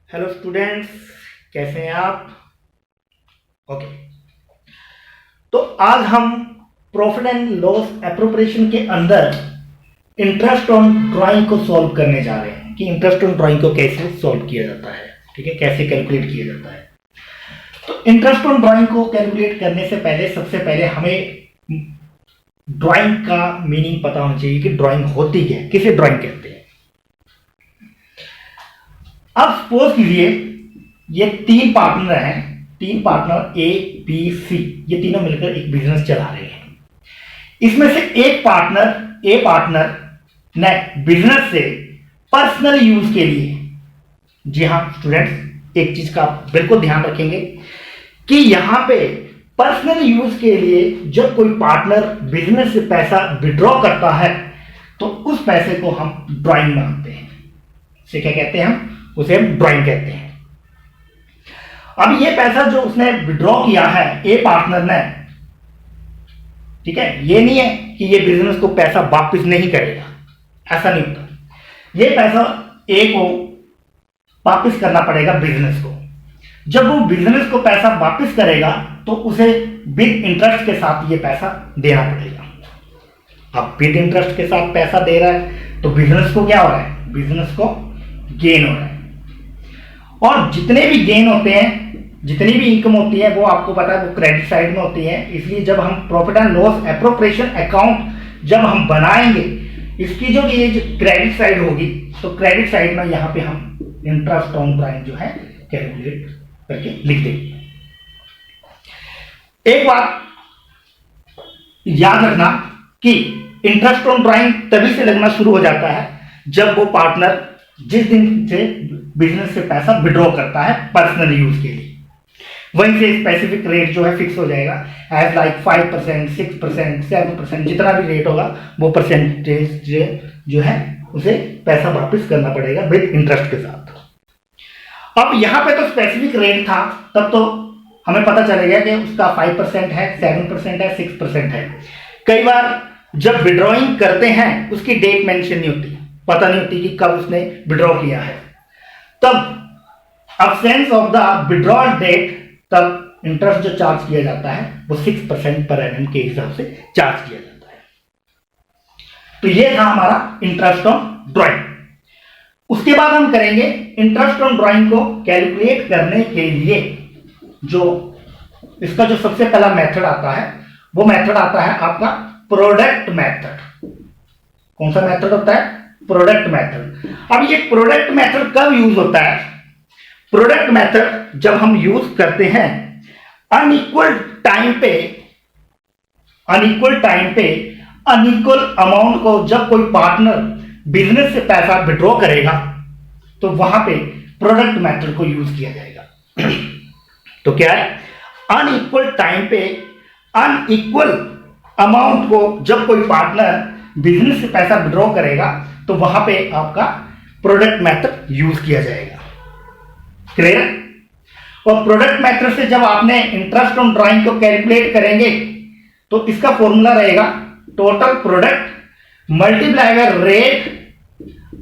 Hello students, कैसे हैं आप? ओके। तो आज हम प्रॉफिट एंड लॉस एप्रोप्रिएशन के अंदर इंटरेस्ट ऑन ड्राइंग को सॉल्व करने जा रहे हैं कि इंटरेस्ट ऑन ड्राइंग को कैसे सॉल्व किया जाता है। ठीक है, कैसे कैलकुलेट किया जाता है। तो इंटरेस्ट ऑन ड्राइंग को कैलकुलेट करने से पहले सबसे पहले हमें ड्राइंग का मीनिंग पता होना चाहिए कि ड्राइंग होती क्या है, किसे ड्राइंग कहते हैं। अब सपोज कीजिए ये तीन पार्टनर हैं, तीन पार्टनर ए बी सी, ये तीनों मिलकर एक बिजनेस चला रहे हैं। इसमें से एक पार्टनर ए पार्टनर ने बिजनेस से पर्सनल यूज के लिए, जी हां स्टूडेंट्स, एक चीज का आप बिल्कुल ध्यान रखेंगे कि यहां पे पर्सनल यूज के लिए जब कोई पार्टनर बिजनेस से पैसा विड्रॉ करता है तो उस पैसे को हम ड्राइंग मानते हैं। इसे क्या कहते हैं? हम उसे हम ड्राइंग कहते हैं। अब ये पैसा जो उसने विड्रॉ किया है ए पार्टनर ने, ठीक है, ये नहीं है कि ये बिजनेस को पैसा वापस नहीं करेगा, ऐसा नहीं होता। ये पैसा ए को वापस करना पड़ेगा बिजनेस को। जब वो बिजनेस को पैसा वापस करेगा तो उसे विद इंटरेस्ट के साथ ये पैसा देना पड़ेगा। अब विद इंटरेस्ट के साथ पैसा दे रहा है तो बिजनेस को क्या हो रहा है? बिजनेस को गेन हो रहा है। और जितने भी गेन होते हैं, जितनी भी इनकम होती है, वो आपको पता है वो क्रेडिट साइड में होती है। इसलिए जब हम profit and loss appropriation account जब हम बनाएंगे, इसकी जो ये जो क्रेडिट साइड होगी, तो क्रेडिट साइड में यहां पे हम इंटरेस्ट ऑन ड्राइंग जो है कैलकुलेट करके लिख देंगे। एक बात याद रखना कि इंटरेस्ट ऑन ड्राइंग तभी से लगना शुरू हो जाता है जब वो पार्टनर जिस दिन से बिजनेस से पैसा विड्रॉ करता है पर्सनल यूज के लिए, वहीं से स्पेसिफिक रेट जो है फिक्स हो जाएगा एज लाइक 5%, 6%, 7%, जितना भी रेट होगा वो परसेंटेज जो है उसे पैसा वापस करना पड़ेगा विद इंटरेस्ट के साथ। अब यहां पे तो स्पेसिफिक रेट था, तब तो हमें पता चलेगा कि उसका 5% है, 7% है, 6% है। कई बार जब विड्रॉइंग करते हैं उसकी डेट मेंशन नहीं होती, पता नहीं होती कि कब उसने विड्रॉ किया है। तब absence of the withdrawal date, तब इंटरेस्ट जो चार्ज किया जाता है वो 6% पर एनम के हिसाब से चार्ज किया जाता है। तो ये था हमारा इंटरेस्ट ऑन ड्राइंग। उसके बाद हम करेंगे इंटरेस्ट ऑन ड्राइंग को कैलकुलेट करने के लिए जो इसका जो सबसे पहला मेथड आता है वो मेथड आता है आपका प्रोडक्ट मेथड। कौन सा मेथड होता है? Product method. अब ये प्रोडक्ट मेथड कब यूज होता है? प्रोडक्ट मेथड जब हम यूज करते हैं अनइक्वल टाइम पे अनइक्वल अमाउंट को जब कोई पार्टनर बिजनेस से पैसा विड्रॉ करेगा तो वहां पे प्रोडक्ट मेथड को यूज किया जाएगा। तो क्या है? अनइक्वल टाइम पे अनइक्वल अमाउंट को जब कोई पार्टनर बिजनेस से पैसा विड्रॉ करेगा तो वहां पे आपका प्रोडक्ट मेथड यूज किया जाएगा। क्लियर? और प्रोडक्ट मेथड से जब आपने इंटरेस्ट ऑन ड्राइंग को कैलकुलेट करेंगे तो इसका फॉर्मूला रहेगा total product multiply by rate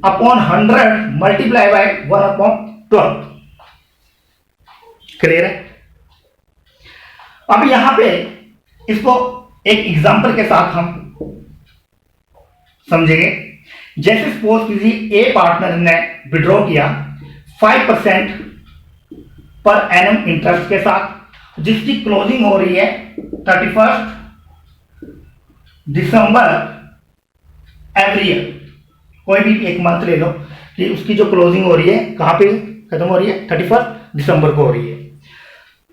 upon 100 multiply by 1/12। Clear है? अब यहां पे इसको एक एग्जांपल के साथ हम समझेंगे। जैसे सपोज कीजिए ए पार्टनर ने विड्रॉ किया 5% पर एनम इंटरेस्ट के साथ, जिसकी क्लोजिंग हो रही है 31 दिसंबर एवरी ईयर। कोई भी एक मंथ ले लो कि उसकी जो क्लोजिंग हो रही है कहां पे खत्म हो रही है? 31 दिसंबर को हो रही है।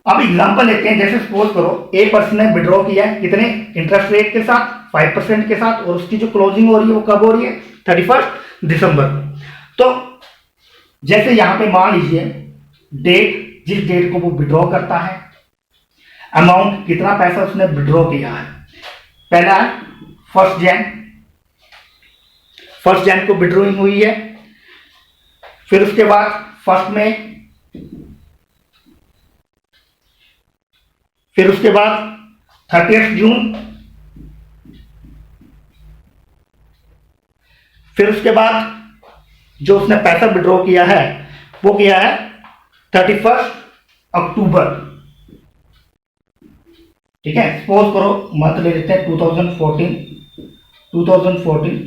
अब एग्जांपल लेते हैं। जैसे सपोज करो ए पर्सन ने विड्रॉ किया है कितने? इंटरेस्ट रेट के साथ 5% के साथ, और उसकी जो क्लोजिंग हो रही है वो कब हो रही है? 31 दिसंबर को। तो जैसे यहां पे मान लीजिए डेट, जिस डेट को वो विड्रॉ करता है, अमाउंट कितना पैसा उसने विड्रॉ किया है। पहला है 1 जैन को विड्रॉइंग हुई है। फिर उसके बाद 1 मई, फिर उसके बाद 30 जून, फिर उसके बाद जो उसने पैसा विड्रॉ किया है वो किया है 31 अक्टूबर, ठीक है, सपोज करो मंथ ले लेते हैं 2014, 2014,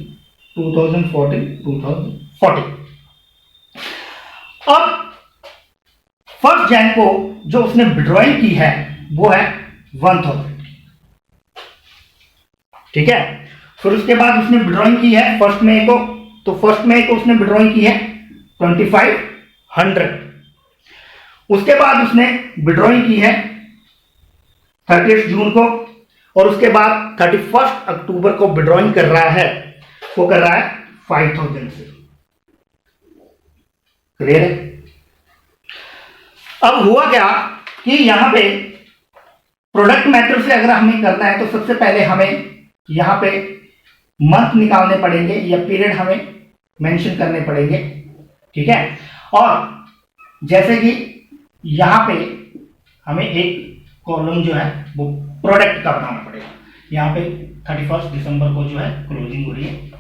2014, 2014। अब 1 जन को जो उसने विड्रॉइंग की है वो है 1000, ठीक है। फिर उसके बाद उसने विड्रॉइंग की है 1 मई को, तो 1 मई को उसने विड्रॉइंग की है 2500। उसके बाद उसने विड्रॉइंग की है 30 जून को, और उसके बाद 31 अक्टूबर को विड्रॉइंग कर रहा है, वो कर रहा है 5000 से। क्लियर है? अब हुआ क्या कि यहां पे प्रोडक्ट मेथड से अगर हमें करना है तो सबसे पहले हमें यहां पे मंथ निकालने पड़ेंगे या पीरियड हमें मेंशन करने पड़ेंगे, ठीक है। और जैसे कि यहां पे हमें एक कॉलम जो है वो प्रोडक्ट का बनाना पड़ेगा। यहां पे 31 दिसंबर को जो है क्लोजिंग हो रही है,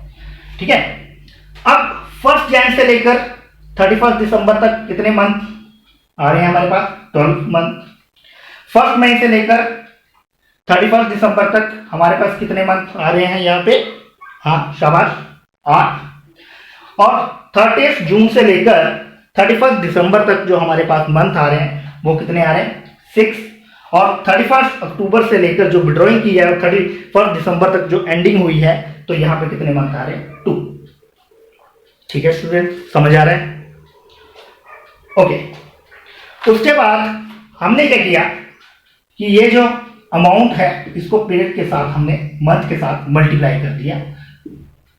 ठीक है। अब 1 जन से लेकर 31 दिसंबर तक कितने मंथ आ रहे हैं हमारे पास? 12 मंथ। 1 मई से लेकर 31 दिसंबर तक हमारे पास कितने मंथ आ रहे हैं यहाँ पे? हाँ शाबाश, 8। और 30 जून से लेकर 31 दिसंबर तक जो हमारे पास मंथ आ रहे हैं वो कितने आ रहे हैं? 6। और 31 अक्टूबर से लेकर जो विड्रॉइंग की है और 31 दिसंबर तक जो एंडिंग हुई है, तो यहाँ पे कितने मंथ आ रहे हैं? 2। ठीक है स्टूडेंट, समझ आ रहा है? ओके। उसके बाद हमने क्या किया कि ये जो अमाउंट है इसको पीरियड के साथ हमने मंथ के साथ मल्टीप्लाई कर दिया।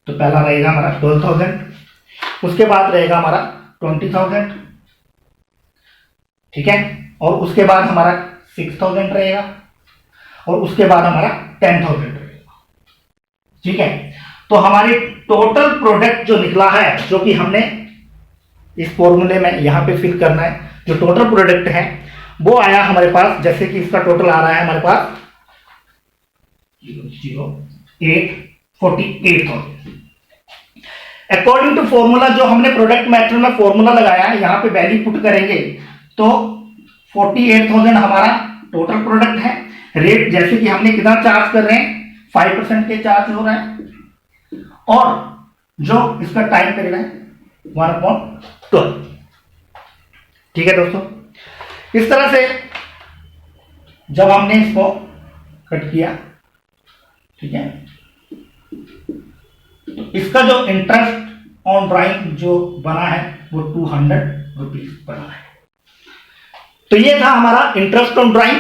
तो पहला रहेगा हमारा 12,000, उसके बाद रहेगा हमारा 20,000, ठीक है, और उसके बाद हमारा 6,000 रहेगा, और उसके बाद हमारा 10,000 रहेगा, ठीक है। तो हमारी टोटल प्रोडक्ट जो निकला है, जो कि हमने इस फॉर्मूले में यहां पे फिल करना है, जो टोटल प्रोडक्ट है वो आया हमारे पास, जैसे कि इसका टोटल आ रहा है हमारे पास 00848,000। अकॉर्डिंग टू फॉर्मूला जो हमने प्रोडक्ट मेथड में फॉर्मूला लगाया है, यहां पे वैल्यू पुट करेंगे तो 48,000 हमारा टोटल प्रोडक्ट है। रेट जैसे कि हमने कितना चार्ज कर रहे हैं, 5% के चार्ज हो रहा है, और जो इसका टाइम पीरियड है 1/12, ठीक है दोस्तों। इस तरह से जब हमने इसको कट किया, ठीक है, तो इसका जो इंटरेस्ट ऑन ड्राइंग जो बना है वो 200 रुपीज बना है। तो ये था हमारा interest on drawing.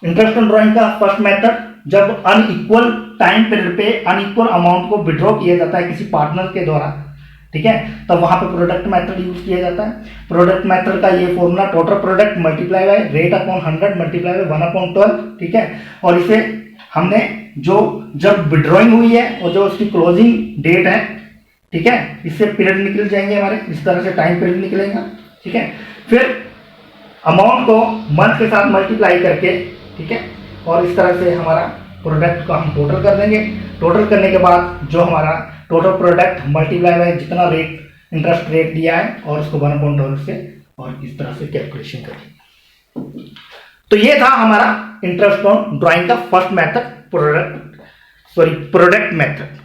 Interest on drawing का फर्स्ट मेथड, जब अनइक्वल टाइम पीरियड पे अनइक्वल अमाउंट को विड्रॉ किया जाता है किसी पार्टनर के द्वारा, ठीक है, तब तो वहां पे प्रोडक्ट मेथड यूज किया जाता है। प्रोडक्ट मेथड का ये formula total product multiply by rate upon 100 multiply by 1/12, ठीक है। और इसे हमने जो जब विड्रॉइंग हुई है और जो उसकी क्लोजिंग डेट है, ठीक है, इससे पीरियड निकल जाएंगे हमारे, इस तरह से टाइम पीरियड निकलेगा, ठीक है। फिर अमाउंट को मंथ के साथ मल्टीप्लाई करके, ठीक है, और इस तरह से हमारा प्रोडक्ट को हम टोटल कर देंगे। टोटल करने के बाद जो हमारा टोटल प्रोडक्ट मल्टीप्लाई बाय जितना रेट इंटरेस्ट रेट दिया है और उसको 1/12 से, और इस तरह से कैलकुलेशन करेंगे। तो ये था हमारा इंटरेस्ट ऑन ड्राइंग का फर्स्ट मेथड, प्रोडक्ट मेथड।